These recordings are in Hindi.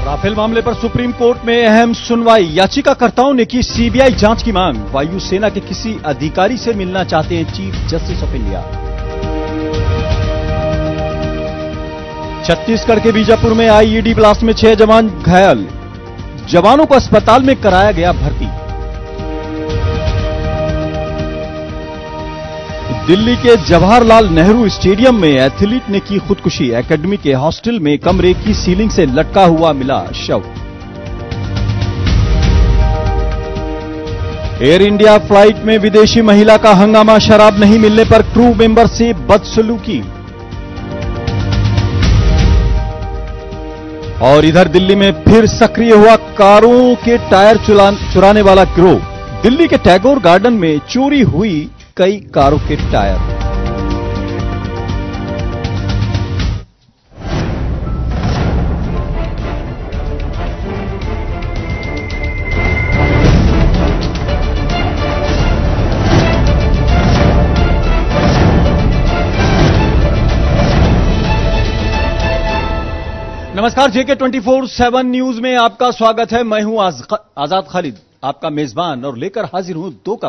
राफेल मामले पर सुप्रीम कोर्ट में अहम सुनवाई। याचिकाकर्ताओं ने की सीबीआई जांच की मांग। वायुसेना के किसी अधिकारी से मिलना चाहते हैं chief justice of India. Chhattisgarh के बीजापुर में आईईडी ब्लास्ट में 6 जवान घायल। जवानों को अस्पताल में कराया गया भर्ती। दिल्ली के जवाहरलाल नेहरू स्टेडियम में एथलीट ने की खुदकुशी। एकेडमी के हॉस्टल में कमरे की सीलिंग से लटका हुआ मिला शव। एयर इंडिया फ्लाइट में विदेशी महिला का हंगामा। शराब नहीं मिलने पर क्रू मेंबर से बदसलूकी। और इधर दिल्ली में फिर सक्रिय हुआ कारों के टायर चुराने वाला गिरोह। दिल्ली के टैगोर गार्डन में चोरी हुई कई कारों के टायर। नमस्कार, जेके 24/7 न्यूज में आपका स्वागत है। मैं हूं आजाद खालिद, आपका मेजबान, और लेकर हाजिर हूं दो का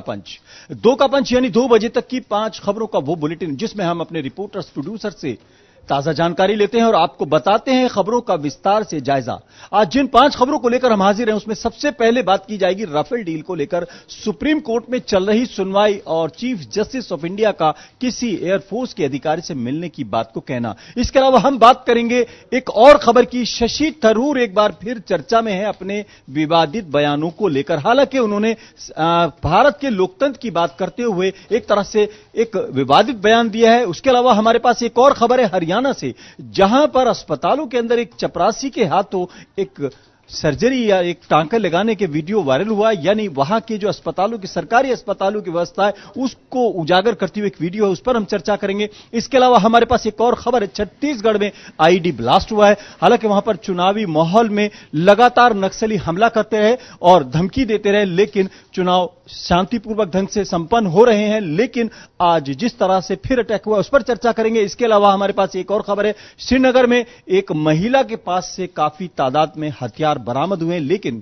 पंच यानी 2 बजे तक की 5 खबरों का वो बुलेटिन जिसमें हम अपने रिपोर्टर्स प्रोड्यूसर से ताजा जानकारी लेते हैं और आपको बताते हैं खबरों का विस्तार से जायजा। आज जिन 5 खबरों को लेकर हम हाजिर हैं उसमें सबसे पहले बात की जाएगी राफेल डील को लेकर सुप्रीम कोर्ट में चल रही सुनवाई और चीफ जस्टिस ऑफ इंडिया का किसी एयरफोर्स के अधिकारी से मिलने की बात को कहना। इसके अलावा हम बात करेंगे एक और खबर की। शशि थरूर एक बार फिर चर्चा में है अपने विवादित बयानों को लेकर। हालांकि उन्होंने भारत के लोकतंत्र की बात करते हुए एक तरह से एक विवादित बयान दिया है। उसके अलावा हमारे पास एक और खबर है हरियाणा से, जहां पर अस्पतालों के अंदर एक चपरासी के हाथों एक सर्जरी या एक टांका लगाने के वीडियो वायरल हुआ। यानी वहां के जो अस्पतालों की सरकारी अस्पतालों की व्यवस्था है उसको उजागर करती हुई एक वीडियो है, उस पर हम चर्चा करेंगे। इसके अलावा हमारे पास एक और खबर है, छत्तीसगढ़ में आईईडी ब्लास्ट हुआ है। हालांकि वहां पर चुनावी माहौल में लगातार नक्सली हमला करते रहे और धमकी देते रहे, लेकिन चुनाव शांतिपूर्वक ढंग से संपन्न हो रहे हैं। लेकिन आज जिस तरह से फिर अटैक हुआ उस पर चर्चा करेंगे। इसके अलावा हमारे पास एक और खबर है, श्रीनगर में एक महिला के पास से काफी तादाद में हथियार बरामद हुए। लेकिन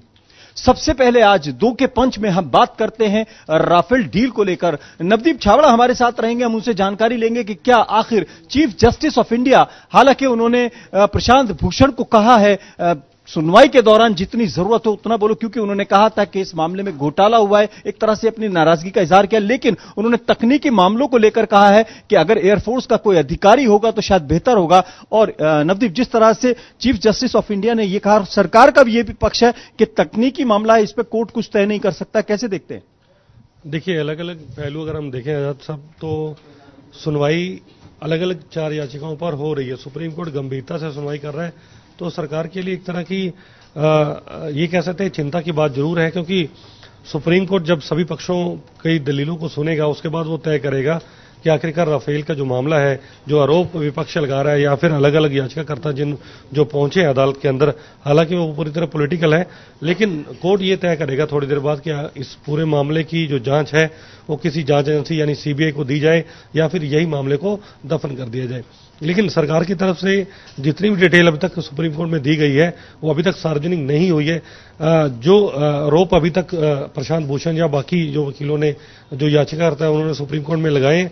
सबसे पहले आज 2 के पंच में हम बात करते हैं राफेल डील को लेकर। नवदीप छावड़ा हमारे साथ रहेंगे, हम उनसे जानकारी लेंगे कि क्या आखिर चीफ जस्टिस ऑफ इंडिया, हालांकि उन्होंने प्रशांत भूषण को कहा है सुनवाई के दौरान जितनी जरूरत हो उतना बोलो, क्योंकि उन्होंने कहा था कि इस मामले में घोटाला हुआ है, एक तरह से अपनी नाराजगी का इजहार किया। लेकिन उन्होंने तकनीकी मामलों को लेकर कहा है कि अगर एयरफोर्स का कोई अधिकारी होगा तो शायद बेहतर होगा। और नवदीप, जिस तरह से चीफ जस्टिस ऑफ इंडिया ने यह कहा, सरकार का भी यह भी पक्ष है कि तकनीकी मामला है, इस पर कोर्ट कुछ तय नहीं कर सकता, कैसे देखते हैं? देखिए, अलग अलग पहलू अगर हम देखें आजाद साहब, तो सुनवाई अलग अलग 4 याचिकाओं पर हो रही है। सुप्रीम कोर्ट गंभीरता से सुनवाई कर रहा है, तो सरकार के लिए एक तरह की ये कह सकते हैं चिंता की बात जरूर है, क्योंकि सुप्रीम कोर्ट जब सभी पक्षों की दलीलों को सुनेगा उसके बाद वो तय करेगा कि आखिरकार राफेल का जो मामला है, जो आरोप विपक्ष लगा रहा है या फिर अलग अलग याचिकाकर्ता जो पहुंचे अदालत के अंदर, हालांकि वो पूरी तरह पॉलिटिकल है, लेकिन कोर्ट ये तय करेगा थोड़ी देर बाद कि इस पूरे मामले की जो जांच है वो किसी जांच एजेंसी यानी सीबीआई को दी जाए या फिर यही मामले को दफन कर दिया जाए। लेकिन सरकार की तरफ से जितनी भी डिटेल अभी तक सुप्रीम कोर्ट में दी गई है वो अभी तक सार्वजनिक नहीं हुई है। जो आरोप अभी तक प्रशांत भूषण या बाकी जो वकीलों ने जो याचिकाकर्ता है उन्होंने सुप्रीम कोर्ट में लगाए,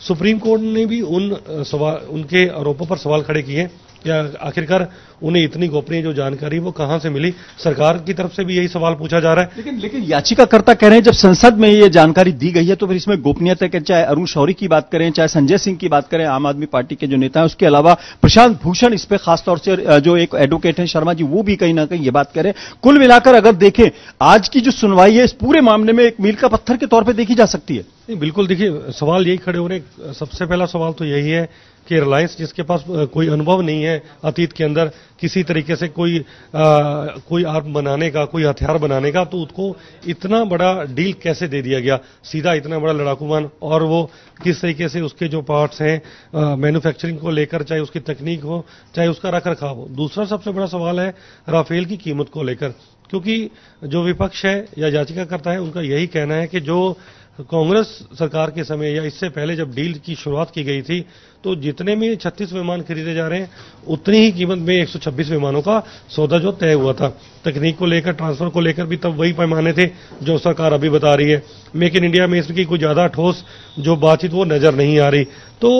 सुप्रीम कोर्ट ने भी उनके आरोपों पर सवाल खड़े किए या आखिरकार उन्हें इतनी गोपनीय जो जानकारी वो कहां से मिली। सरकार की तरफ से भी यही सवाल पूछा जा रहा है। लेकिन याचिकाकर्ता कह रहे हैं जब संसद में ये जानकारी दी गई है तो फिर इसमें गोपनीयता के, चाहे अरुण शौरी की बात करें, चाहे संजय सिंह की बात करें, आम आदमी पार्टी के जो नेता हैं, उसके अलावा प्रशांत भूषण इस पे खासतौर से जो एक एडवोकेट है शर्मा जी, वो भी कहीं ना कहीं ये बात करें। कुल मिलाकर अगर देखें आज की जो सुनवाई है इस पूरे मामले में एक मील का पत्थर के तौर पर देखी जा सकती है। नहीं, बिल्कुल। देखिए, सवाल यही खड़े हो रहे हैं। सबसे पहला सवाल तो यही है कि रिलायंस, जिसके पास कोई अनुभव नहीं है अतीत के अंदर किसी तरीके से कोई आर्म बनाने का, कोई हथियार बनाने का, तो उसको इतना बड़ा डील कैसे दे दिया गया, सीधा इतना बड़ा लड़ाकू विमान, और वो किस तरीके से उसके जो पार्ट्स हैं मैन्युफैक्चरिंग को लेकर, चाहे उसकी तकनीक हो चाहे उसका रख रखाव हो। दूसरा सबसे बड़ा सवाल है राफेल की कीमत को लेकर, क्योंकि जो विपक्ष है या याचिकाकर्ता है उनका यही कहना है कि जो कांग्रेस सरकार के समय या इससे पहले जब डील की शुरुआत की गई थी तो जितने में 36 विमान खरीदे जा रहे हैं उतनी ही कीमत में 126 विमानों का सौदा जो तय हुआ था। तकनीक को लेकर, ट्रांसफर को लेकर भी तब वही पैमाने थे जो सरकार अभी बता रही है। मेक इन इंडिया में इसकी कोई ज्यादा ठोस जो बातचीत वो नजर नहीं आ रही। तो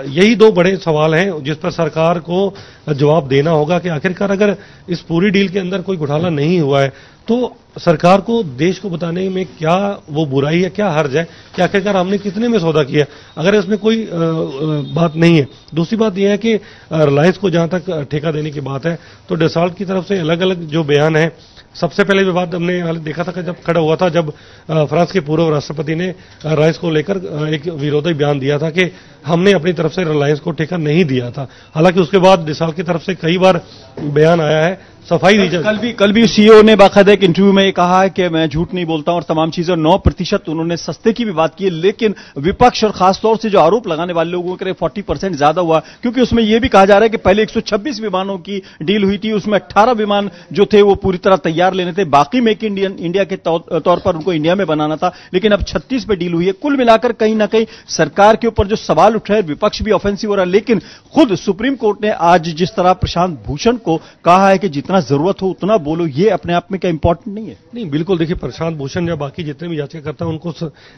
यही दो बड़े सवाल हैं जिस पर सरकार को जवाब देना होगा कि आखिरकार अगर इस पूरी डील के अंदर कोई घोटाला नहीं हुआ है तो सरकार को देश को बताने में क्या वो बुराई है, क्या हर्ज है कि आखिरकार हमने कितने में सौदा किया, अगर इसमें कोई बात नहीं है। दूसरी बात यह है कि रिलायंस को जहां तक ठेका देने की बात है तो डसॉल्ट की तरफ से अलग अलग जो बयान है, सबसे पहले विवाद हमने देखा था कि जब खड़ा हुआ था जब फ्रांस के पूर्व राष्ट्रपति ने रिलायंस को लेकर एक विरोधी बयान दिया था कि हमने अपनी तरफ से रिलायंस को ठेका नहीं दिया था। हालांकि उसके बाद डसॉल्ट की तरफ से कई बार बयान आया है, सफाई दी। कल भी सीईओ ने बाकायदा एक इंटरव्यू में कहा है कि मैं झूठ नहीं बोलता और तमाम चीजें। 9% उन्होंने सस्ते की भी बात की, लेकिन विपक्ष और खासतौर से जो आरोप लगाने वाले लोगों के 40% ज्यादा हुआ, क्योंकि उसमें यह भी कहा जा रहा है कि पहले 126 विमानों की डील हुई थी, उसमें 18 विमान जो थे वो पूरी तरह तैयार लेने थे, बाकी मेक इंडिया के तौर पर उनको इंडिया में बनाना था, लेकिन अब 36 पे डील हुई है। कुल मिलाकर कहीं ना कहीं सरकार के ऊपर जो सवाल उठ रहे हैं, विपक्ष भी ऑफेंसिव हो रहा है, लेकिन खुद सुप्रीम कोर्ट ने आज जिस तरह प्रशांत भूषण को कहा है कि जितना जरूरत हो उतना बोलो, ये अपने आप में क्या इंपॉर्टेंट नहीं है? नहीं, बिल्कुल। देखिए, प्रशांत भूषण या बाकी जितने भी याचिकाकर्ता हैं उनको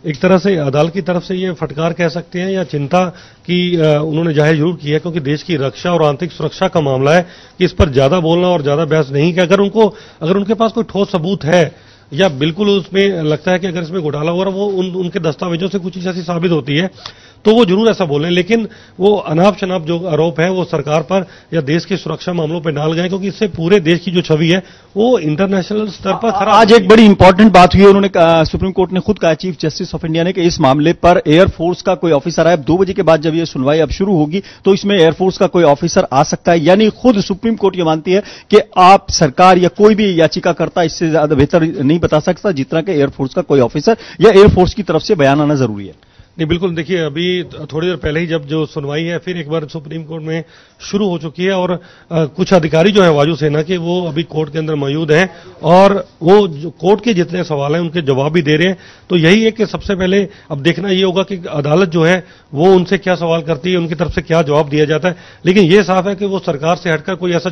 एक तरह से अदालत की तरफ से ये फटकार कह सकते हैं या चिंता की उन्होंने जाहिर जरूर की है, क्योंकि देश की रक्षा और आंतरिक सुरक्षा का मामला है कि इस पर ज्यादा बोलना और ज्यादा बहस नहीं कि अगर उनके पास कोई ठोस सबूत है या बिल्कुल उसमें लगता है कि अगर इसमें घोटाला हो रहा, वो उनके दस्तावेजों से कुछ चीज ऐसी साबित होती है तो वो जरूर ऐसा बोलें, लेकिन वो अनाप शनाप जो आरोप है वो सरकार पर या देश की सुरक्षा मामलों पर डाल गए, क्योंकि इससे पूरे देश की जो छवि है वो इंटरनेशनल स्तर पर खराब। आज एक बड़ी इंपॉर्टेंट बात हुई, उन्होंने सुप्रीम कोर्ट ने खुद कहा, चीफ जस्टिस ऑफ इंडिया ने, कि इस मामले पर एयरफोर्स का कोई ऑफिसर आए। 2 बजे के बाद जब ये सुनवाई अब शुरू होगी तो इसमें एयरफोर्स का कोई ऑफिसर आ सकता है, यानी खुद सुप्रीम कोर्ट ये मानती है कि आप सरकार या कोई भी याचिकाकर्ता इससे ज्यादा बेहतर नहीं बता सकता जितना कि एयरफोर्स का कोई ऑफिसर या एयरफोर्स की तरफ से बयान आना जरूरी है। नहीं, बिल्कुल। देखिए, अभी थोड़ी देर पहले ही जब जो सुनवाई है फिर एक बार सुप्रीम कोर्ट में शुरू हो चुकी है और कुछ अधिकारी जो है वायुसेना के वो अभी कोर्ट के अंदर मौजूद हैं और वो जो कोर्ट के जितने सवाल हैं उनके जवाब भी दे रहे हैं। तो यही है कि सबसे पहले अब देखना ये होगा कि अदालत जो है वो उनसे क्या सवाल करती है, उनकी तरफ से क्या जवाब दिया जाता है। लेकिन ये साफ है कि वो सरकार से हटकर कोई ऐसा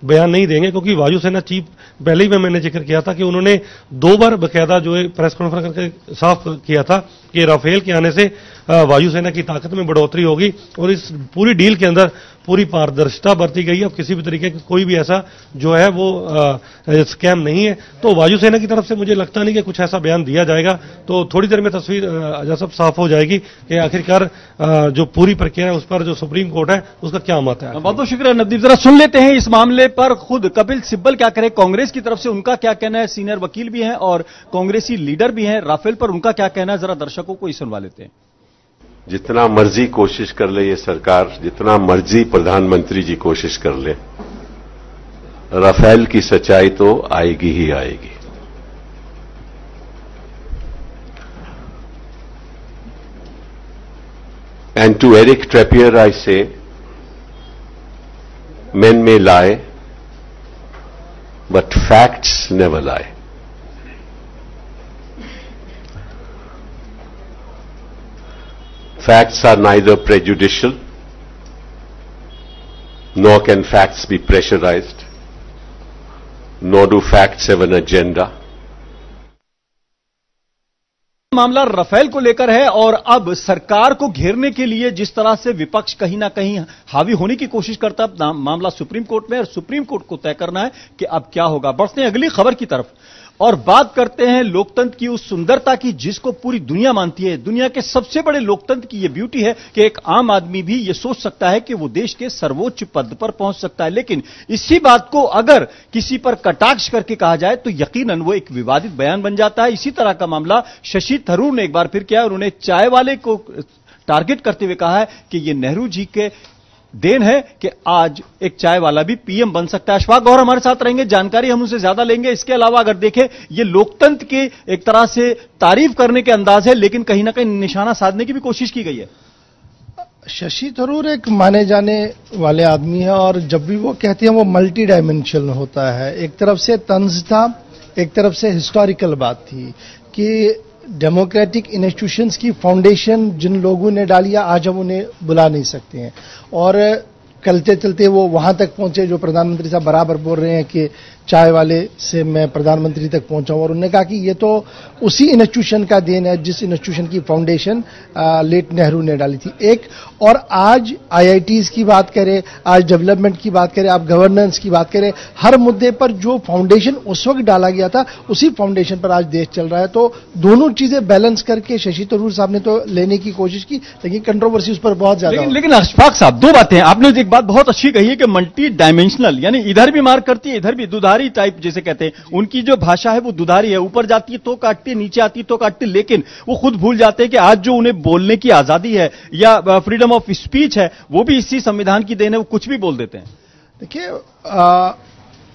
बयान नहीं देंगे, क्योंकि वायुसेना चीफ पहले ही मैंने जिक्र किया था कि उन्होंने 2 बार बकायदा जो है प्रेस कॉन्फ्रेंस करके साफ किया था कि राफेल के आने से वायुसेना की ताकत में बढ़ोतरी होगी और इस पूरी डील के अंदर पूरी पारदर्शिता बरती गई है और किसी भी तरीके का कोई भी ऐसा जो है वो स्कैम नहीं है। तो वायुसेना की तरफ से मुझे लगता नहीं कि कुछ ऐसा बयान दिया जाएगा। तो थोड़ी देर में तस्वीर सब साफ हो जाएगी कि आखिरकार जो पूरी प्रक्रिया है उस पर जो सुप्रीम कोर्ट है उसका क्या मत है। बहुत बहुत शुक्रिया नवदीप। जरा सुन लेते हैं इस मामले पर खुद कपिल सिब्बल क्या करें, कांग्रेस की तरफ से उनका क्या कहना है। सीनियर वकील भी हैं और कांग्रेसी लीडर भी हैं, राफेल पर उनका क्या कहना है, जरा दर्शकों को ही सुनवा लेते हैं। जितना मर्जी कोशिश कर ले ये सरकार, जितना मर्जी प्रधानमंत्री जी कोशिश कर ले, राफेल की सच्चाई तो आएगी ही आएगी। And to Eric Treppier I say, men may lie, but facts never lie. Facts are neither prejudicial, nor can facts be pressurized, nor do facts have an agenda. मामला राफेल को लेकर है और अब सरकार को घेरने के लिए जिस तरह से विपक्ष कहीं ना कहीं हावी होने की कोशिश करता है, मामला सुप्रीम कोर्ट में और सुप्रीम कोर्ट को तय करना है कि अब क्या होगा। बढ़ते हैं अगली खबर की तरफ और बात करते हैं लोकतंत्र की उस सुंदरता की जिसको पूरी दुनिया मानती है। दुनिया के सबसे बड़े लोकतंत्र की यह ब्यूटी है कि एक आम आदमी भी यह सोच सकता है कि वो देश के सर्वोच्च पद पर पहुंच सकता है, लेकिन इसी बात को अगर किसी पर कटाक्ष करके कहा जाए तो यकीनन वो एक विवादित बयान बन जाता है। इसी तरह का मामला शशि थरूर ने एक बार फिर किया और उन्हें चाय वाले को टारगेट करते हुए कहा है कि यह नेहरू जी के देन है कि आज एक चाय वाला भी पीएम बन सकता है। अशफाक गौहर हमारे साथ रहेंगे, जानकारी हम उनसे ज्यादा लेंगे। इसके अलावा अगर देखें ये लोकतंत्र के एक तरह से तारीफ करने के अंदाज है, लेकिन कहीं ना कहीं निशाना साधने की भी कोशिश की गई है। शशि थरूर एक माने जाने वाले आदमी है और जब भी वो कहते हैं वो मल्टी डायमेंशनल होता है। एक तरफ से तंज था, एक तरफ से हिस्टोरिकल बात थी कि डेमोक्रेटिक इंस्टीट्यूशंस की फाउंडेशन जिन लोगों ने डाली है, आज हम उन्हें बुला नहीं सकते हैं। और चलते चलते वो वहां तक पहुंचे जो प्रधानमंत्री साहब बराबर बोल रहे हैं कि चाय वाले से मैं प्रधानमंत्री तक पहुंचा हूं। और उन्होंने कहा कि ये तो उसी इंस्टीट्यूशन का देन है जिस इंस्टीट्यूशन की फाउंडेशन लेट नेहरू ने डाली थी। एक और आज आईआईटीज की बात करें, आज डेवलपमेंट की बात करें, आप गवर्नेंस की बात करें, हर मुद्दे पर जो फाउंडेशन उस वक्त डाला गया था उसी फाउंडेशन पर आज देश चल रहा है। तो दोनों चीजें बैलेंस करके शशि थरूर साहब ने तो लेने की कोशिश की, लेकिन कंट्रोवर्सी उस पर बहुत ज्यादा। लेकिन अशफाक साहब, दो बातें आपने एक बात बहुत अच्छी कही है कि मल्टी डायमेंशनल, यानी इधर भी मार करती है, इधर भी दुधारी टाइप जैसे कहते हैं, उनकी जो भाषा है वो दुधारी है, ऊपर जाती है तो काटती है, नीचे आती है तो काटती है, लेकिन वो खुद भूल जाते हैं कि आज जो उन्हें बोलने की आजादी है या फ्रीडम ऑफ स्पीच है वो भी इसी संविधान की देन है, वो कुछ भी बोल देते हैं। देखिए,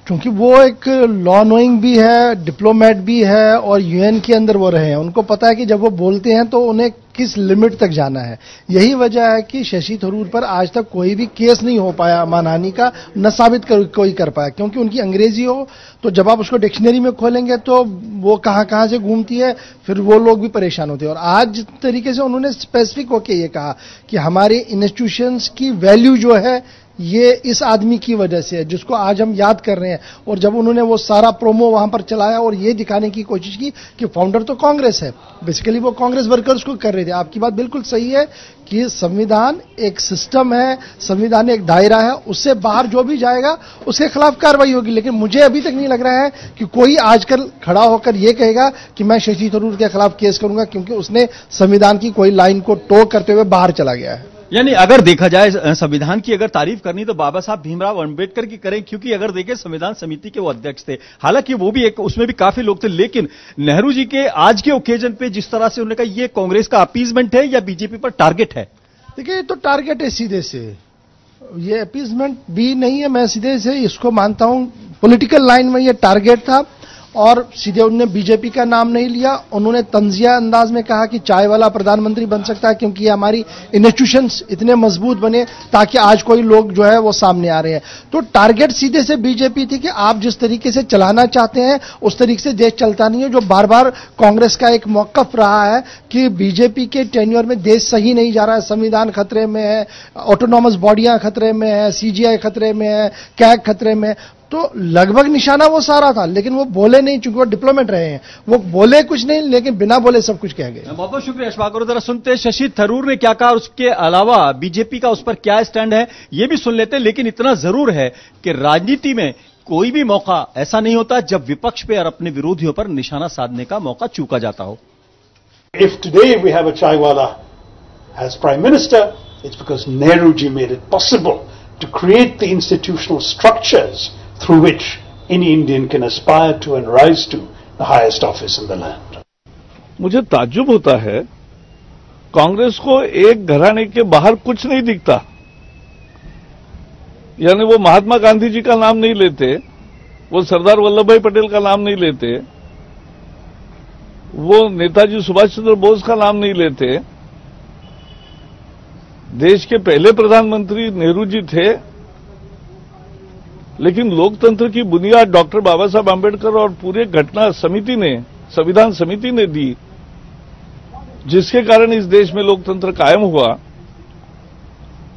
क्योंकि वो एक लॉ नोइंग भी है, डिप्लोमेट भी है और यूएन के अंदर वो रहे हैं, उनको पता है कि जब वो बोलते हैं तो उन्हें किस लिमिट तक जाना है। यही वजह है कि शशि थरूर पर आज तक कोई भी केस नहीं हो पाया मानहानि का, न साबित कोई कर पाया, क्योंकि उनकी अंग्रेजी हो तो जब आप उसको डिक्शनरी में खोलेंगे तो वो कहां कहां से घूमती है, फिर वो लोग भी परेशान होते हैं। और आज जिस तरीके से उन्होंने स्पेसिफिक होकर ये कहा कि हमारे इंस्टीट्यूशंस की वैल्यू जो है ये इस आदमी की वजह से है जिसको आज हम याद कर रहे हैं। और जब उन्होंने वो सारा प्रोमो वहां पर चलाया और ये दिखाने की कोशिश की कि फाउंडर तो कांग्रेस है, बेसिकली वो कांग्रेस वर्कर्स को कर रहे थे। आपकी बात बिल्कुल सही है कि संविधान एक सिस्टम है, संविधान एक दायरा है, उससे बाहर जो भी जाएगा उसके खिलाफ कार्रवाई होगी। लेकिन मुझे अभी तक नहीं लग रहा है कि कोई आजकल खड़ा होकर यह कहेगा कि मैं शशि थरूर के खिलाफ केस करूंगा, क्योंकि उसने संविधान की कोई लाइन को टो करते हुए बाहर चला गया है। यानी अगर देखा जाए संविधान की अगर तारीफ करनी तो बाबा साहब भीमराव अंबेडकर की करें, क्योंकि अगर देखें संविधान समिति के वो अध्यक्ष थे, हालांकि वो भी एक, उसमें भी काफी लोग थे, लेकिन नेहरू जी के आज के ओकेजन पे जिस तरह से उन्होंने कहा, ये कांग्रेस का अपीजमेंट है या बीजेपी पर टारगेट है? देखिए, ये तो टारगेट है सीधे से, ये अपीजमेंट भी नहीं है, मैं सीधे से इसको मानता हूं पॉलिटिकल लाइन में ये टारगेट था। और सीधे उन्होंने बीजेपी का नाम नहीं लिया, उन्होंने तंजिया अंदाज में कहा कि चाय वाला प्रधानमंत्री बन सकता है, क्योंकि हमारी इंस्टीट्यूशंस इतने मजबूत बने ताकि आज कोई लोग जो है वो सामने आ रहे हैं। तो टारगेट सीधे से बीजेपी थी कि आप जिस तरीके से चलाना चाहते हैं उस तरीके से देश चलता नहीं है। जो बार बार कांग्रेस का एक मौकफ रहा है कि बीजेपी के टेन्योर में देश सही नहीं जा रहा है, संविधान खतरे में है, ऑटोनॉमस बॉडियां खतरे में है, सीजीआई खतरे में है, कैग खतरे में, तो लगभग निशाना वो सारा था। लेकिन वो बोले नहीं, चूंकि वो डिप्लोमेट रहे हैं, वो बोले कुछ नहीं, लेकिन बिना बोले सब कुछ कह गए। बहुत बहुत शुक्रिया अशफाक। और जरा सुनते हैं शशि थरूर ने क्या कहा, उसके अलावा बीजेपी का उस पर क्या स्टैंड है ये भी सुन लेते हैं। लेकिन इतना जरूर है कि राजनीति में कोई भी मौका ऐसा नहीं होता जब विपक्ष पे और अपने विरोधियों पर निशाना साधने का मौका चूका जाता हो। If today we have a Chaiwala as Prime Minister, it's because Nehru ji made it possible to create the institutional structures through which any Indian can aspire to and rise to the highest office in the land. मुझे ताज्जुब होता है, कांग्रेस को एक घराने के बाहर कुछ नहीं दिखता। यानी वो महात्मा गांधी जी का नाम नहीं लेते, वो सरदार वल्लभ भाई पटेल का नाम नहीं लेते, वो नेताजी सुभाष चंद्र बोस का नाम नहीं लेते। देश के पहले प्रधानमंत्री नेहरू जी थे, लेकिन लोकतंत्र की बुनियाद डॉक्टर बाबा साहब आंबेडकर और पूरे घटना समिति ने, संविधान समिति ने दी, जिसके कारण इस देश में लोकतंत्र कायम हुआ।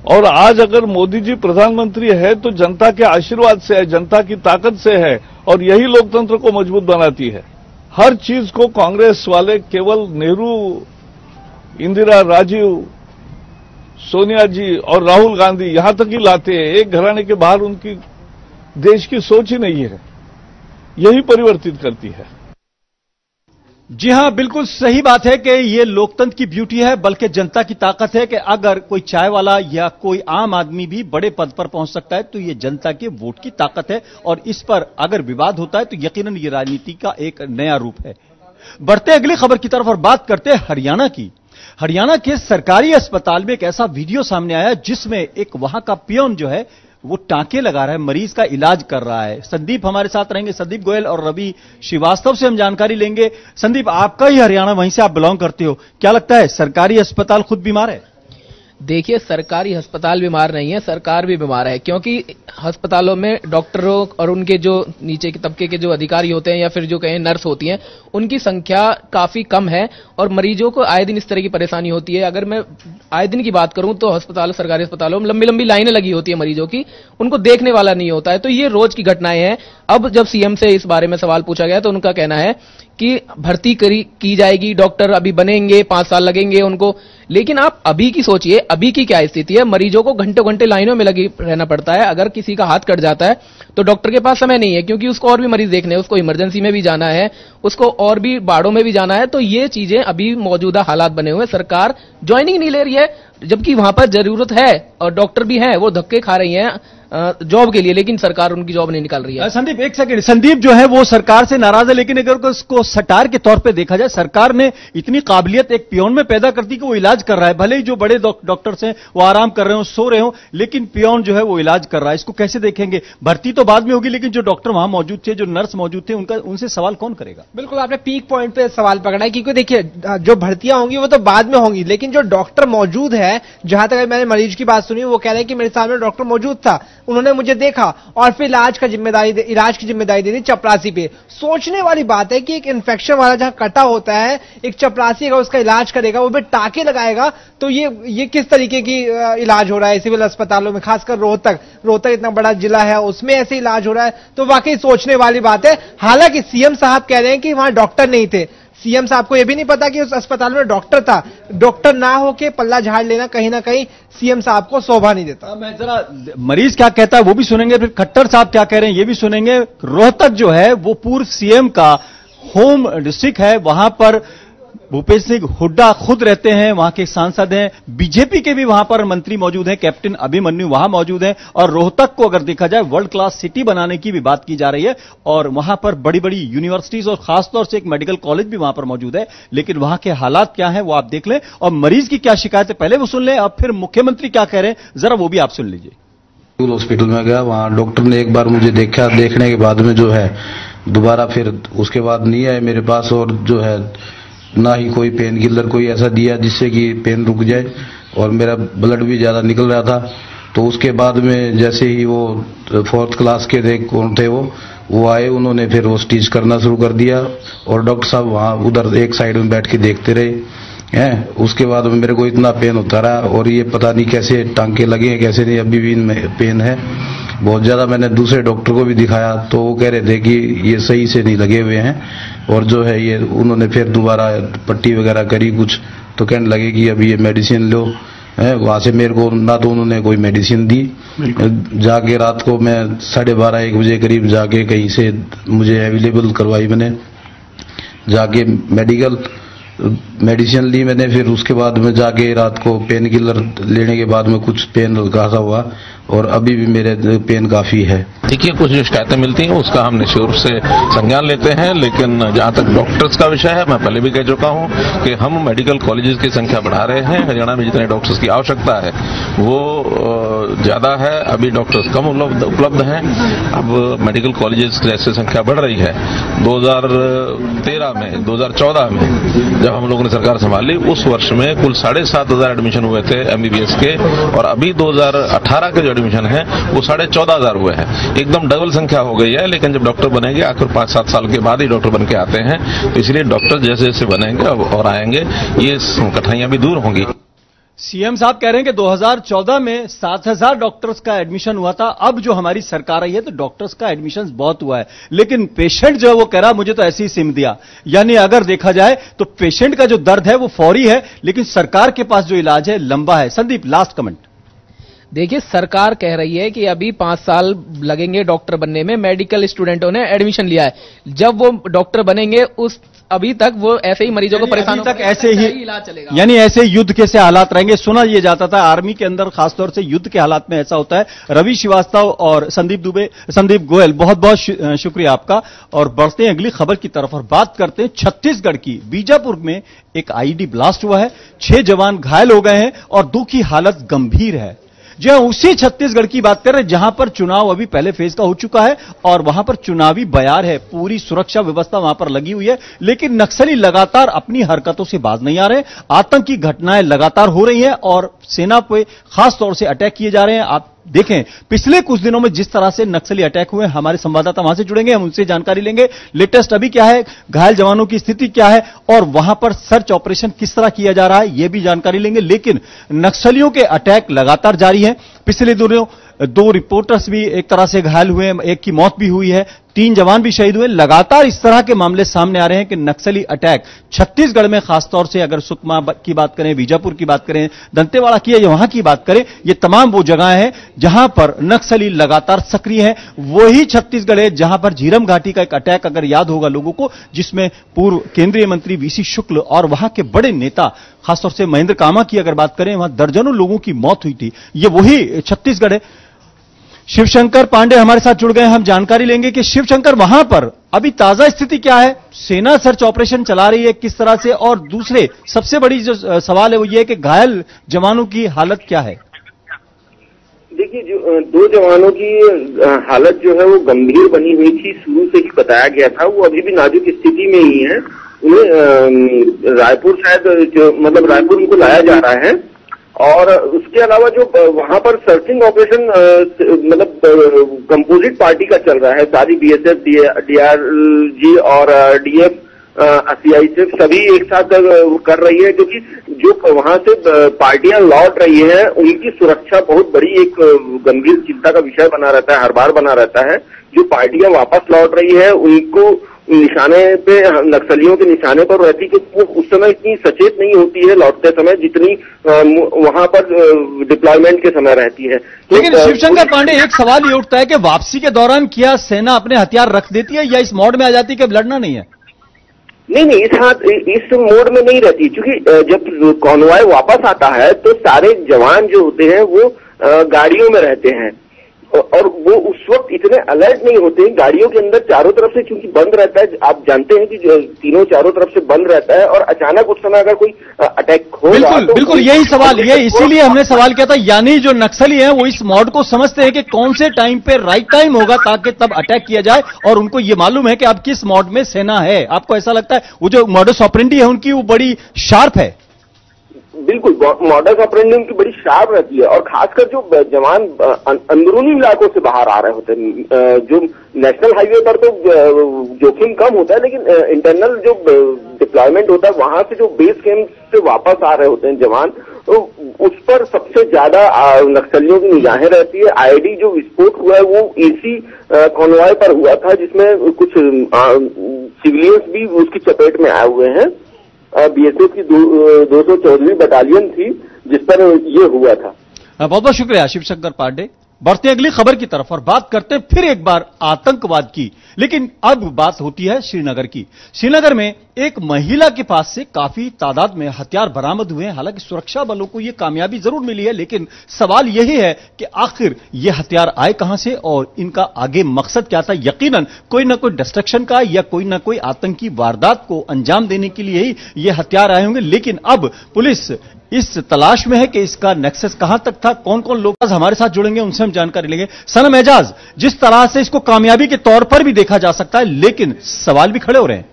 और आज अगर मोदी जी प्रधानमंत्री है तो जनता के आशीर्वाद से है, जनता की ताकत से है, और यही लोकतंत्र को मजबूत बनाती है। हर चीज को कांग्रेस वाले केवल नेहरू, इंदिरा, राजीव, सोनिया जी और राहुल गांधी यहां तक ही लाते हैं। एक घराने के बाहर उनकी देश की सोच ही नहीं है, यही परिवर्तित करती है। जी हां, बिल्कुल सही बात है कि ये लोकतंत्र की ब्यूटी है, बल्कि जनता की ताकत है कि अगर कोई चाय वाला या कोई आम आदमी भी बड़े पद पर पहुंच सकता है तो ये जनता के वोट की ताकत है। और इस पर अगर विवाद होता है तो यकीनन ये राजनीति का एक नया रूप है। बढ़ते अगली खबर की तरफ और बात करते हैं हरियाणा की। हरियाणा के सरकारी अस्पताल में एक ऐसा वीडियो सामने आया जिसमें एक वहां का पियोन जो है वो टांके लगा रहा है, मरीज का इलाज कर रहा है। संदीप हमारे साथ रहेंगे, संदीप गोयल और रवि श्रीवास्तव से हम जानकारी लेंगे। संदीप, आपका ही हरियाणा, वहीं से आप बिलोंग करते हो, क्या लगता है सरकारी अस्पताल खुद बीमार है? देखिए, सरकारी अस्पताल बीमार नहीं है, सरकार भी बीमार है, क्योंकि अस्पतालों में डॉक्टरों और उनके जो नीचे के तबके के जो अधिकारी होते हैं या फिर जो कहें नर्स होती हैं, उनकी संख्या काफी कम है और मरीजों को आए दिन इस तरह की परेशानी होती है। अगर मैं आए दिन की बात करूं तो अस्पताल, सरकारी अस्पतालों में लंबी लंबी लाइनें लगी होती है मरीजों की, उनको देखने वाला नहीं होता है। तो ये रोज की घटनाएं हैं। अब जब सीएम से इस बारे में सवाल पूछा गया तो उनका कहना है कि भर्ती की जाएगी, डॉक्टर अभी बनेंगे, 5 साल लगेंगे उनको। लेकिन आप अभी की सोचिए, अभी की क्या स्थिति है। मरीजों को घंटों घंटे लाइनों में लगी रहना पड़ता है। अगर किसी का हाथ कट जाता है तो डॉक्टर के पास समय नहीं है, क्योंकि उसको और भी मरीज देखने हैं, उसको इमरजेंसी में भी जाना है, उसको और भी बाड़ों में भी जाना है। तो ये चीजें अभी मौजूदा हालात बने हुए हैं। सरकार ज्वाइनिंग नहीं ले रही है, जबकि वहां पर जरूरत है और डॉक्टर भी हैं, वो धक्के खा रही हैं जॉब के लिए, लेकिन सरकार उनकी जॉब नहीं निकाल रही है। संदीप, एक सेकंड। संदीप जो है वो सरकार से नाराज है, लेकिन अगर उसको सटार के तौर पे देखा जाए, सरकार ने इतनी काबिलियत एक पियोन में पैदा करती कि वो इलाज कर रहा है। भले ही जो बड़े डॉक्टर्स हैं वो आराम कर रहे हो, सो रहे हो, लेकिन पियोन जो है वो इलाज कर रहा है। इसको कैसे देखेंगे? भर्ती तो बाद में होगी, लेकिन जो डॉक्टर वहां मौजूद थे, जो नर्स मौजूद थे, उनसे सवाल कौन करेगा? बिल्कुल, आपने पीक पॉइंट पे सवाल पकड़ा है, क्योंकि देखिए जो भर्तियां होंगी वो तो बाद में होंगी, लेकिन जो डॉक्टर मौजूद है, जहां तक मैंने मरीज की बात सुनी, वो कह रहे हैं कि मेरे सामने डॉक्टर मौजूद था, उन्होंने मुझे देखा और फिर इलाज की जिम्मेदारी दे दी चपरासी पे। सोचने वाली बात है कि एक इन्फेक्शन वाला जहां कटा होता है, एक चपरासी अगर उसका इलाज करेगा, वो भी टाके लगाएगा, तो ये किस तरीके की इलाज हो रहा है सिविल अस्पतालों में, खासकर रोहतक इतना बड़ा जिला है, उसमें ऐसे इलाज हो रहा है। तो वाकई सोचने वाली बात है। हालांकि सीएम साहब कह रहे हैं कि वहां डॉक्टर नहीं थे। सीएम साहब को यह भी नहीं पता कि उस अस्पताल में डॉक्टर था। डॉक्टर ना होके पल्ला झाड़ लेना कहीं ना कहीं सीएम साहब को शोभा नहीं देता। मैं जरा मरीज क्या कहता है वो भी सुनेंगे, फिर खट्टर साहब क्या कह रहे हैं ये भी सुनेंगे। रोहतक जो है वो पूर्व सीएम का होम डिस्ट्रिक्ट है, वहां पर भूपेश सिंह हुड्डा खुद रहते हैं, वहां के सांसद हैं, बीजेपी के भी वहां पर मंत्री मौजूद हैं, कैप्टन अभिमन्यु वहां मौजूद हैं। और रोहतक को अगर देखा जाए वर्ल्ड क्लास सिटी बनाने की भी बात की जा रही है, और वहां पर बड़ी बड़ी यूनिवर्सिटीज और खासतौर से एक मेडिकल कॉलेज भी वहां पर मौजूद है। लेकिन वहां के हालात क्या है वो आप देख लें, और मरीज की क्या शिकायत है पहले वो सुन लें, अब फिर मुख्यमंत्री क्या कह रहे हैं जरा वो भी आप सुन लीजिए। सिविल हॉस्पिटल में गया, वहां डॉक्टर ने एक बार मुझे देखा, देखने के बाद में जो है दोबारा फिर उसके बाद नहीं आए मेरे पास, और जो है ना ही कोई पेन किलर कोई ऐसा दिया जिससे कि पेन रुक जाए, और मेरा ब्लड भी ज्यादा निकल रहा था। तो उसके बाद में जैसे ही वो 4th क्लास के थे, कौन थे वो आए, उन्होंने फिर वो स्टिच करना शुरू कर दिया, और डॉक्टर साहब वहां उधर एक साइड में बैठ के देखते रहे हैं। उसके बाद में मेरे को इतना पेन होता रहा, और ये पता नहीं कैसे टांके लगे हैं कैसे नहीं, अभी भी इनमें पेन है बहुत ज्यादा। मैंने दूसरे डॉक्टर को भी दिखाया तो वो कह रहे थे कि ये सही से नहीं लगे हुए हैं, और जो है ये उन्होंने फिर दोबारा पट्टी वगैरह करी कुछ, तो कहने लगे कि अभी ये मेडिसिन लो है। वहां से मेरे को ना तो उन्होंने कोई मेडिसिन दी, जाके रात को मैं 12:30-1 बजे करीब जाके कहीं से मुझे अवेलेबल करवाई, मैंने जाके मेडिसिन ली मैंने। फिर उसके बाद में जाके रात को पेन किलर लेने के बाद में कुछ पेन हल्का हुआ, और अभी भी मेरे पेन काफी है। देखिए, कुछ जो शिकायतें मिलती हैं उसका हम निश्चित रूप से संज्ञान लेते हैं, लेकिन जहां तक डॉक्टर्स का विषय है, मैं पहले भी कह चुका हूं कि हम मेडिकल कॉलेजेस की संख्या बढ़ा रहे हैं। हरियाणा में जितने डॉक्टर्स की आवश्यकता है वो ज्यादा है, अभी डॉक्टर्स कम उपलब्ध हैं। अब मेडिकल कॉलेजेस की जैसे संख्या बढ़ रही है, 2014 में जब हम लोगों ने सरकार संभाली उस वर्ष में कुल 7,500 एडमिशन हुए थे एमबीबीएस के, और अभी 2018 के जो एडमिशन है वो 14,500 हुए हैं। एकदम डबल संख्या हो गई है। लेकिन जब डॉक्टर बनेंगे, आखिर 5-7 साल के बाद ही डॉक्टर बन के आते हैं, तो इसलिए डॉक्टर जैसे जैसे बनेंगे और आएंगे ये कठिनाइयां भी दूर होंगी। सीएम साहब कह रहे हैं कि 2014 में 7,000 डॉक्टर्स का एडमिशन हुआ था, अब जो हमारी सरकार आई है तो डॉक्टर्स का एडमिशन बहुत हुआ है, लेकिन पेशेंट जो है वो कह रहा मुझे तो ऐसे ही सिम दिया। यानी अगर देखा जाए तो पेशेंट का जो दर्द है वो फौरी है, लेकिन सरकार के पास जो इलाज है लंबा है। Sandeep, last comment. देखिए, सरकार कह रही है कि अभी 5 साल लगेंगे डॉक्टर बनने में, मेडिकल स्टूडेंटों ने एडमिशन लिया है, जब वो डॉक्टर बनेंगे उस अभी तक वो ऐसे ही मरीजों को परेशान तक ऐसे ही इलाज चलेगा, यानी ऐसे युद्ध के से हालात रहेंगे। सुना ये जाता था आर्मी के अंदर खासतौर से युद्ध के हालात में ऐसा होता है। रवि श्रीवास्तव और संदीप गोयल, बहुत बहुत शुक्रिया आपका। और बढ़ते हैं अगली खबर की तरफ और बात करते हैं छत्तीसगढ़ की। बीजापुर में एक आईईडी ब्लास्ट हुआ है, 6 जवान घायल हो गए हैं और 2 की हालत गंभीर है। जी हां, उसी छत्तीसगढ़ की बात कर रहे हैं जहां पर चुनाव अभी पहले फेज का हो चुका है और वहां पर चुनावी बयार है, पूरी सुरक्षा व्यवस्था वहां पर लगी हुई है, लेकिन नक्सली लगातार अपनी हरकतों से बाज नहीं आ रहे। आतंकी घटनाएं लगातार हो रही हैं और सेना पे खास तौर से अटैक किए जा रहे हैं। आप देखें पिछले कुछ दिनों में जिस तरह से नक्सली अटैक हुए, हमारे संवाददाता वहां से जुड़ेंगे, हम उनसे जानकारी लेंगे लेटेस्ट अभी क्या है, घायल जवानों की स्थिति क्या है और वहां पर सर्च ऑपरेशन किस तरह किया जा रहा है, यह भी जानकारी लेंगे। लेकिन नक्सलियों के अटैक लगातार जारी हैं। पिछले दिनों 2 रिपोर्टर्स भी एक तरह से घायल हुए, एक की मौत भी हुई है, 3 जवान भी शहीद हुए। लगातार इस तरह के मामले सामने आ रहे हैं कि नक्सली अटैक छत्तीसगढ़ में खासतौर से अगर सुकमा की बात करें, बीजापुर की बात करें, दंतेवाड़ा की या वहां की बात करें, ये तमाम वो जगह हैं जहां पर नक्सली लगातार सक्रिय हैं। वही छत्तीसगढ़ है जहां पर झीरम घाटी का एक अटैक अगर याद होगा लोगों को, जिसमें पूर्व केंद्रीय मंत्री वीसी शुक्ल और वहां के बड़े नेता खासतौर से महेंद्र कामा की अगर बात करें, वहां दर्जनों लोगों की मौत हुई थी। ये वही छत्तीसगढ़ है। शिवशंकर पांडे हमारे साथ जुड़ गए, हम जानकारी लेंगे कि शिवशंकर वहां पर अभी ताजा स्थिति क्या है, सेना सर्च ऑपरेशन चला रही है किस तरह से, और दूसरे सबसे बड़ी जो सवाल है वो ये है कि घायल जवानों की हालत क्या है। देखिए, जो 2 जवानों की हालत जो है वो गंभीर बनी हुई थी, शुरू से ही बताया गया था, वो अभी भी नाजुक स्थिति में ही है। उन्हें रायपुर शायद रायपुर उनको लाया जा रहा है। और उसके अलावा जो वहां पर सर्चिंग ऑपरेशन कंपोजिट पार्टी का चल रहा है, सारी बीएसएफ, डीआरजी और डीएफ, सीआईएसएफ सभी एक साथ कर रही है, क्योंकि जो वहां से पार्टियां लौट रही हैं उनकी सुरक्षा बहुत बड़ी एक गंभीर चिंता का विषय बना रहता है, हर बार बना रहता है। जो पार्टियां वापस लौट रही है उनको निशाने पे, नक्सलियों के निशाने पर रहती है, क्योंकि वो उस समय इतनी सचेत नहीं होती है लौटते समय जितनी वहां पर डिप्लॉयमेंट के समय रहती है। लेकिन शिवशंकर पांडे, एक सवाल ये उठता है कि वापसी के दौरान क्या सेना अपने हथियार रख देती है या इस मोड में आ जाती है कि अब लड़ना नहीं है? नहीं, इस मोड में नहीं रहती, क्योंकि जब कॉन्वॉय वापस आता है तो सारे जवान जो होते हैं वो गाड़ियों में रहते हैं और वो उस वक्त इतने अलर्ट नहीं होते हैं। गाड़ियों के अंदर चारों तरफ से क्योंकि बंद रहता है, आप जानते हैं कि तीनों चारों तरफ से बंद रहता है और अचानक उस समय अगर कोई अटैक होगा तो बिल्कुल यही सवाल, ये इसीलिए हमने सवाल किया था। यानी जो नक्सली हैं वो इस मोड को समझते हैं कि कौन से टाइम पे राइट टाइम होगा ताकि तब अटैक किया जाए, और उनको ये मालूम है कि अब किस मोड में सेना है। आपको ऐसा लगता है वो जो मॉडस ऑपरेंडी है उनकी वो बड़ी शार्प है? बिल्कुल, मॉडस ऑपरेंडी उनकी बड़ी शार्प रहती है और खासकर जो जवान अंदरूनी इलाकों से बाहर आ रहे होते हैं, जो नेशनल हाईवे पर तो जोखिम कम होता है, लेकिन इंटरनल जो डिप्लॉयमेंट होता है वहां से जो बेस कैंप से वापस आ रहे होते हैं जवान, तो उस पर सबसे ज्यादा नक्सलियों की निगाहें रहती है। आईडी जो विस्फोट हुआ है वो इसी कॉन्वॉय पर हुआ था, जिसमें कुछ सिविलियंस भी उसकी चपेट में आए हुए हैं। बीएसएफ की 214वीं बटालियन थी जिस पर ये हुआ था। बहुत बहुत शुक्रिया शिवशंकर पांडे। बढ़ते हैं अगली खबर की तरफ और बात करते हैं फिर एक बार आतंकवाद की, लेकिन अब बात होती है श्रीनगर की। श्रीनगर में एक महिला के पास से काफी तादाद में हथियार बरामद हुए हैं। हालांकि सुरक्षा बलों को यह कामयाबी जरूर मिली है, लेकिन सवाल यही है कि आखिर ये हथियार आए कहां से और इनका आगे मकसद क्या था। यकीनन कोई ना कोई डिस्ट्रक्शन का या कोई ना कोई आतंकी वारदात को अंजाम देने के लिए ही ये हथियार आए होंगे, लेकिन अब पुलिस इस तलाश में है कि इसका नेक्सस कहां तक था, कौन कौन लोग हमारे साथ जुड़ेंगे, उनसे हम जानकारी लेंगे। सनम एजाज, जिस तरह से इसको कामयाबी के तौर पर भी देखा जा सकता है, लेकिन सवाल भी खड़े हो रहे हैं।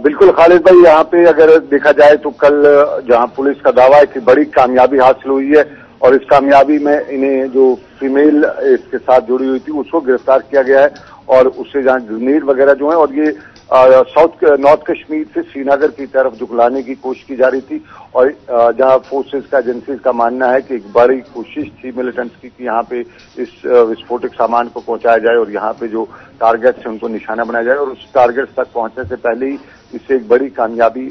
बिल्कुल खालिद भाई, यहाँ पे अगर देखा जाए तो कल जहाँ पुलिस का दावा है कि बड़ी कामयाबी हासिल हुई है और इस कामयाबी में इन्हें जो फीमेल इसके साथ जुड़ी हुई थी उसको गिरफ्तार किया गया है और उससे जहाँ ग्रेनेड वगैरह जो है, और ये नॉर्थ कश्मीर से श्रीनगर की तरफ जुगलाने की कोशिश की जा रही थी और जहां फोर्सेस का एजेंसीज का मानना है कि एक बड़ी कोशिश थी मिलिटेंट्स की कि यहाँ पे इस विस्फोटक सामान को पहुंचाया जाए और यहाँ पे जो टारगेट्स हैं उनको निशाना बनाया जाए, और उस टारगेट्स तक पहुंचने से पहले ही इससे एक बड़ी कामयाबी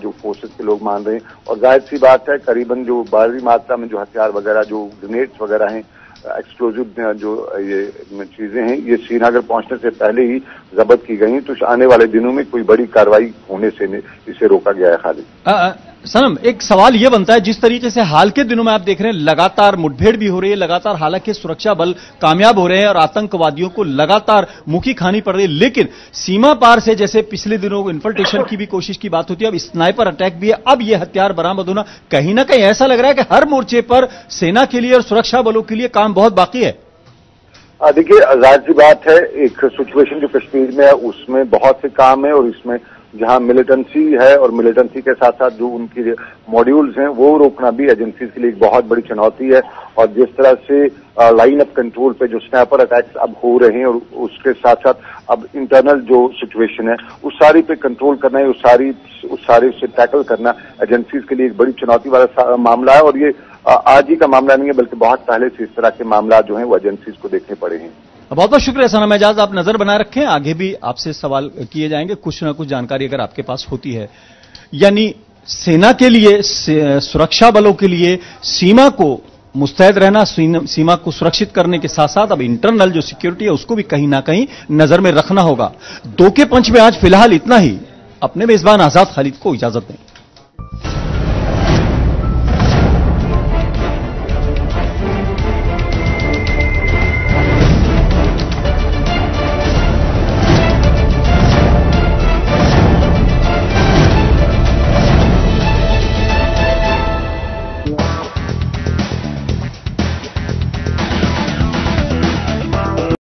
जो फोर्सेस के लोग मान रहे हैं। और जाहिर सी बात है, करीबन जो बड़ी मात्रा में जो हथियार वगैरह, जो ग्रेनेड्स वगैरह हैं, एक्सप्लोजिव जो ये चीजें हैं, ये श्रीनगर पहुंचने से पहले ही जब्त की गई, तो आने वाले दिनों में कोई बड़ी कार्रवाई होने से इसे रोका गया है। खालिद, सनम, एक सवाल यह बनता है, जिस तरीके से हाल के दिनों में आप देख रहे हैं लगातार मुठभेड़ भी हो रही है, लगातार हालांकि सुरक्षा बल कामयाब हो रहे हैं और आतंकवादियों को लगातार मुखी खानी पड़ रही है, लेकिन सीमा पार से जैसे पिछले दिनों इन्फिल्ट्रेशन की भी कोशिश की बात होती है, अब स्नाइपर अटैक भी है, अब यह हथियार बरामद होना, कहीं ना कहीं ऐसा लग रहा है कि हर मोर्चे पर सेना के लिए और सुरक्षा बलों के लिए काम बहुत बाकी है। देखिए, जाहिर सी बात है, एक सिचुएशन जो कश्मीर में है उसमें बहुत से काम है, और इसमें जहां मिलिटेंसी है और मिलिटेंसी के साथ साथ जो उनकी मॉड्यूल्स हैं वो रोकना भी एजेंसीज के लिए एक बहुत बड़ी चुनौती है। और जिस तरह से लाइन ऑफ कंट्रोल पे जो स्नैपर अटैक्स अब हो रहे हैं और उसके साथ साथ अब इंटरनल जो सिचुएशन है उस सारी पे कंट्रोल करना है, उस सारे से टैकल करना एजेंसीज के लिए एक बड़ी चुनौती वाला मामला है। और ये आज ही का मामला नहीं है, बल्कि बहुत पहले से इस तरह के मामला जो हैं वो एजेंसीज को देखने पड़े हैं। बहुत बहुत शुक्रिया सनम एजाज, आप नजर बनाए रखें, आगे भी आपसे सवाल किए जाएंगे, कुछ ना कुछ जानकारी अगर आपके पास होती है। यानी सेना के लिए, सुरक्षा बलों के लिए सीमा को मुस्तैद रहना, सीमा को सुरक्षित करने के साथ साथ अब इंटरनल जो सिक्योरिटी है उसको भी कहीं ना कहीं नजर में रखना होगा। दो के पंच में आज फिलहाल इतना ही। अपने मेजबान आजाद खालिद को इजाजत दें।